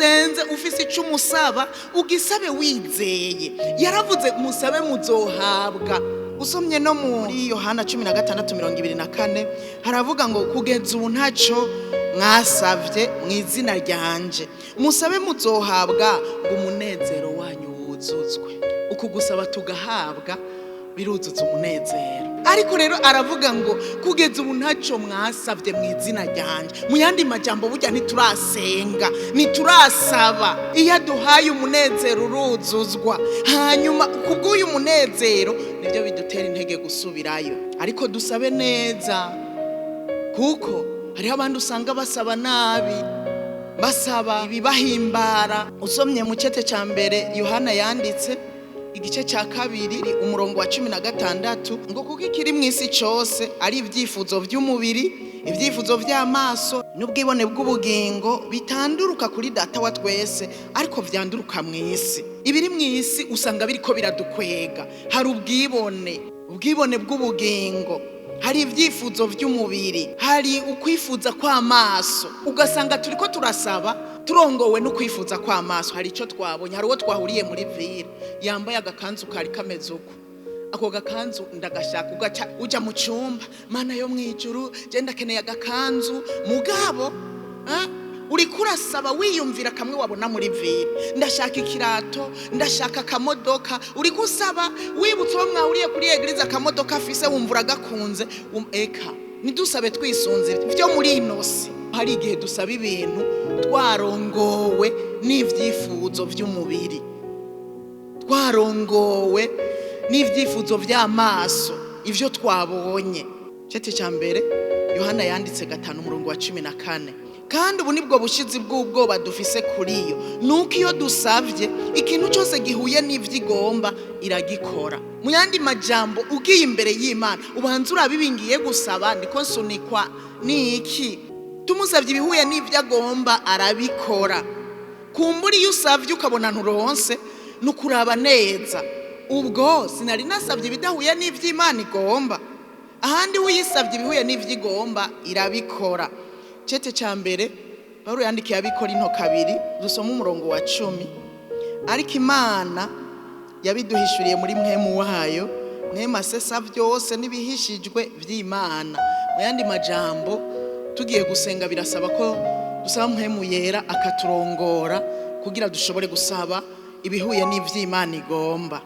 usenze ufise ico umusaba ugisabe wizeye. Yaravuze musabe muzohabwa. Usomye no muri Yohana 16:24 haravuga ngo kugeza ubu ntaco mwasavye mu izina ryanje, musabe muzohabwa ngo umunezero wanyu wuzuzwe. Uku gusaba tugahabwa biruzuza umunezero. Ariko rero aravuga ngo kugeza ubu ntaco mwasavye mu izina ryanje. Mu yandi majambo burya ntiturasenga, ntiturasaba. Iyo aduhaye umunezero uruzuzwa, hanyuma kubw'uyu munezero nibyo bidutera intege gusubirayo. Ariko dusabe neza, kuko hariho abandi usanga basaba nabi, basaba ibibahimbara. Usomye mu cete ca mbere Yohana yanditse igice ca 2 umurongo wa 16 ngo kuko ikiri mw'isi cose ari ivyifuzo vy'umubiri, ivyifuzo vy'amaso n'ubwibone bw'ubugingo bitanduruka kuri data wa twese, ariko vyanduruka mw'isi. Ibiri mw'isi usanga biriko biradukwega. Hari ubwibone bw'ubugingo, hari ivyifuzo vy'umubiri, hari ukwifuza kw'amaso. Ugasanga turiko turasaba turongowe no kwifuza kw'amaso. Hari ico twabonye, hari uwo twahuriye muri ville yambaye agakanzu kari kameze uko. Ako gakanzu ndagashaka, ugaca uja mu cyumba, mana yo mwijuru je ndakeneye agakanzu. Mugabo uri kurasaba wiyumvira kamwe wabona muri ville. Ndashaka ikirato, ndashaka kamodoka. Uri kusaba wibutse uwo mwahuriye kuri eglise akamodoka afise wumvura gakunze. Eka nidusabe twisunze byo muri inosi. Hari igihe dusaba ibintu twarongowe n'ivyifuzo vy'umubiri, twarongowe n'ivyifuzo vy'amaso, ivyo twabonye. Cete ca mbere Yohana yanditse 5 umurongo wa 14. Kandi ubu nibwo bushizi bw'ubwoba dufise kuri yo, nuko iyo dusavye ikintu cyose gihuye n'ivyigomba iragikora. Mu yandi majambo ugiye imbere y'Imana ubanza urabibingiye gusaba ndiko nsunikwa niki. Tumusavye ibihuye n'ivyagomba arabikora. Kumburi iyo usavye ukabona nturonse nukuraba neza. Ubwo sinari nasavye ibidahuye n'ivy'Imana igomba. Ahandi uyisavye ibihuye n'ivyigomba irabikora. Cete ca mbere Pawulo yandikiye Abikorinto 2 dusoma umurongo wa 10. Ariko Imana yabiduhishuriye muri mwemu wayo, mwema S.S.I byose nibihishijwe vy'Imana. Mu yandi majambo tugiye gusenga birasaba ko dusaba mwemu yera akaturongora kugira dushobore gusaba ibihuye n'ivy'Imana igomba.